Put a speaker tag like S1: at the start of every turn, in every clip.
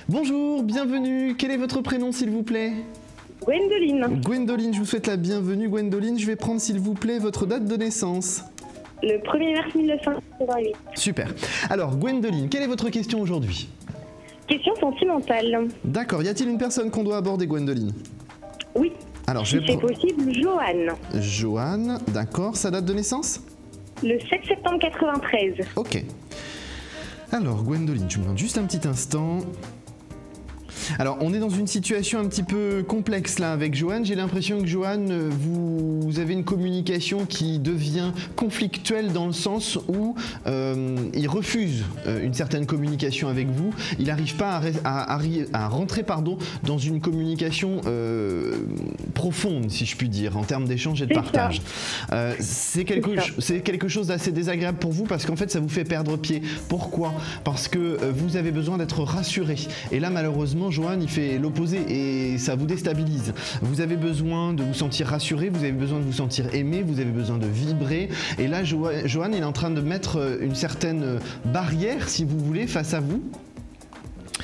S1: Bonjour, bienvenue. Quel est votre prénom s'il vous plaît?
S2: Gwendoline.
S1: Gwendoline, je vous souhaite la bienvenue. Gwendoline, je vais prendre s'il vous plaît votre date de naissance.
S2: Le 1er mars 1988.
S1: Super. Alors Gwendoline, quelle est votre question aujourd'hui?
S2: Question sentimentale.
S1: D'accord, y a-t-il une personne qu'on doit aborder, Gwendoline?
S2: Oui.
S1: Alors,
S2: si c'est possible, Joanne.
S1: Joanne, d'accord. Sa date de naissance?
S2: Le 7 septembre 93.
S1: Ok. Alors Gwendoline, tu me donnes juste un petit instant. Alors, on est dans une situation un petit peu complexe là avec Joanne. J'ai l'impression que Joanne, vous avez une communication qui devient conflictuelle dans le sens où il refuse une certaine communication avec vous. Il n'arrive pas à rentrer dans une communication profonde, si je puis dire, en termes d'échange et de partage. C'est quelque chose d'assez désagréable pour vous parce qu'en fait, ça vous fait perdre pied. Pourquoi? Parce que vous avez besoin d'être rassuré. Et là, malheureusement, Joanne, il fait l'opposé et ça vous déstabilise. Vous avez besoin de vous sentir rassuré, vous avez besoin de vous sentir aimé, vous avez besoin de vibrer. Et là, Joanne, il est en train de mettre une certaine barrière, si vous voulez, face à vous.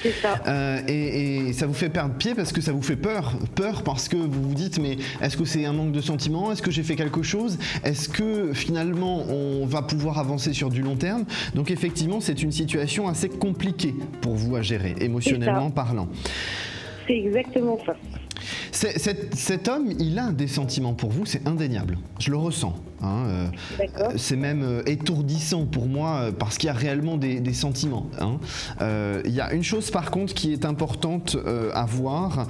S2: C'est ça.
S1: Et ça vous fait perdre pied parce que ça vous fait peur. Peur parce que vous vous dites, mais est-ce que c'est un manque de sentiments? Est-ce que j'ai fait quelque chose? Est-ce que finalement on va pouvoir avancer sur du long terme? Donc effectivement, c'est une situation assez compliquée pour vous à gérer, émotionnellement parlant.
S2: C'est exactement ça.
S1: Cet homme, il a des sentiments pour vous, c'est indéniable. Je le ressens. Hein, c'est même étourdissant pour moi parce qu'il y a réellement des sentiments. Hein. Il y a une chose par contre qui est importante à voir,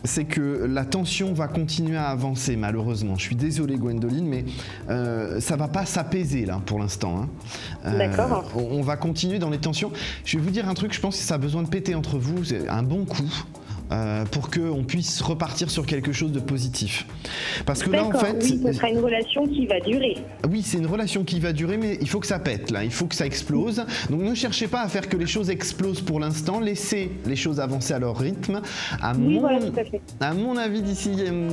S1: c'est que la tension va continuer à avancer malheureusement. Je suis désolé Gwendoline, mais ça va pas s'apaiser là pour l'instant. Hein.
S2: D'accord.
S1: On va continuer dans les tensions. Je vais vous dire un truc, je pense que ça a besoin de péter entre vous, c'est un bon coup. Pour qu'on puisse repartir sur quelque chose de positif. Parce que là, en fait...
S2: Oui, ce sera une relation qui va durer.
S1: Oui, c'est une relation qui va durer, mais il faut que ça pète, là. Il faut que ça explose. Donc ne cherchez pas à faire que les choses explosent pour l'instant. Laissez les choses avancer à leur rythme. À mon avis, d'ici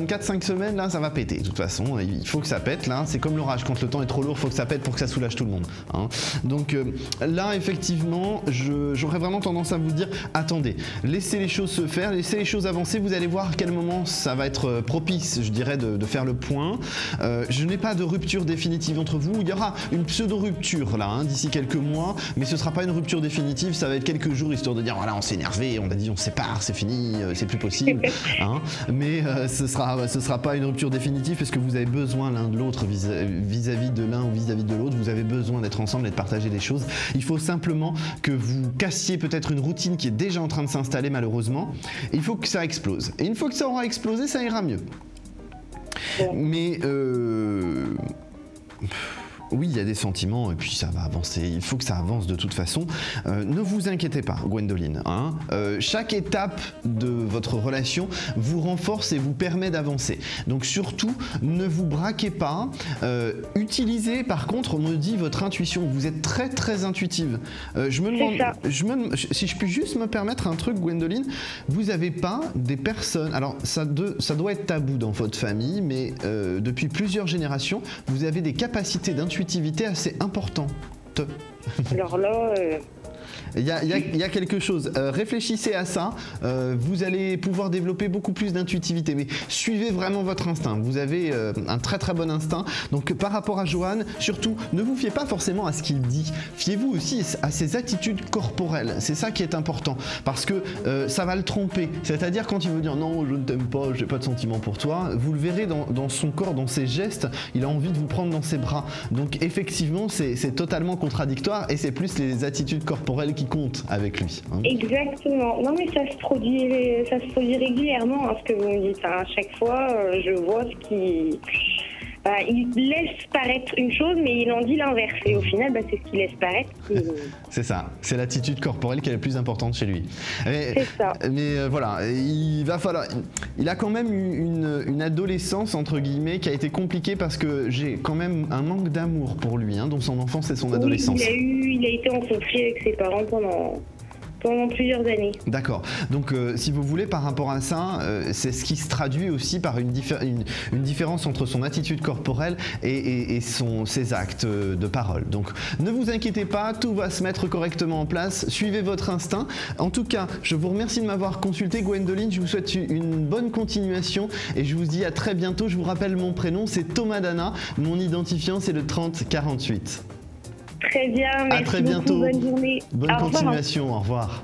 S1: 4-5 semaines, là, ça va péter. De toute façon, il faut que ça pète, là. C'est comme l'orage. Quand le temps est trop lourd, il faut que ça pète pour que ça soulage tout le monde. Hein. Donc là, effectivement, j'aurais vraiment tendance à vous dire, attendez, laissez les choses se faire, laissez les choses avancer, vous allez voir à quel moment ça va être propice, je dirais, de faire le point. Je n'ai pas de rupture définitive entre vous, il y aura une pseudo-rupture là, hein, d'ici quelques mois, mais ce ne sera pas une rupture définitive, ça va être quelques jours histoire de dire voilà, on s'est énervé, on a dit on se sépare, c'est fini, c'est plus possible. Hein, mais ce sera pas une rupture définitive parce que vous avez besoin l'un de l'autre vis-à-vis de l'un ou vis-à-vis de l'autre, vous avez besoin d'être ensemble et de partager des choses. Il faut simplement que vous cassiez peut-être une routine qui est déjà en train de s'installer malheureusement. Il faut que ça explose. Et une fois que ça aura explosé, ça ira mieux. Mais oui, il y a des sentiments et puis ça va avancer. Il faut que ça avance de toute façon. Ne vous inquiétez pas, Gwendoline. Hein. Chaque étape de votre relation vous renforce et vous permet d'avancer. Donc surtout, ne vous braquez pas. Utilisez, par contre, on me dit votre intuition. Vous êtes très très intuitive. Je me demande, si je puis juste me permettre un truc, Gwendoline, vous n'avez pas des personnes. Alors ça doit être tabou dans votre famille, mais depuis plusieurs générations, vous avez des capacités d'intuition assez importante.
S2: Alors là...
S1: Il y a quelque chose. Réfléchissez à ça. Vous allez pouvoir développer beaucoup plus d'intuitivité. Mais suivez vraiment votre instinct. Vous avez un très très bon instinct. Donc par rapport à Joanne, surtout, ne vous fiez pas forcément à ce qu'il dit. Fiez-vous aussi à ses attitudes corporelles. C'est ça qui est important. Parce que ça va le tromper. C'est-à-dire quand il veut dire non, je ne t'aime pas, j'ai pas de sentiment pour toi, vous le verrez dans son corps, dans ses gestes, il a envie de vous prendre dans ses bras. Donc effectivement, c'est totalement contradictoire et c'est plus les attitudes corporelles qui compte avec lui. Hein.
S2: Exactement. Non mais ça se produit régulièrement, hein, ce que vous me dites. Hein. À chaque fois, je vois ce qui... il laisse paraître une chose, mais il en dit l'inverse. Et au final, c'est ce qu'il laisse paraître.
S1: C'est ça. C'est l'attitude corporelle qui est la plus importante chez lui.
S2: C'est ça.
S1: Mais voilà, il va falloir... Il a quand même une adolescence, entre guillemets, qui a été compliquée parce que j'ai quand même un manque d'amour pour lui, hein, dans son enfance et son adolescence.
S2: Il a été en conflit avec ses parents pendant pendant plusieurs années.
S1: D'accord. Donc, si vous voulez, par rapport à ça, c'est ce qui se traduit aussi par une différence entre son attitude corporelle et ses actes de parole. Donc, ne vous inquiétez pas, tout va se mettre correctement en place. Suivez votre instinct. En tout cas, je vous remercie de m'avoir consulté, Gwendoline. Je vous souhaite une bonne continuation et je vous dis à très bientôt. Je vous rappelle mon prénom, c'est Thomas Dana. Mon identifiant, c'est le 3048.
S2: Très bien, merci
S1: à très
S2: beaucoup,
S1: bientôt.
S2: bonne journée.
S1: Bonne continuation, au revoir.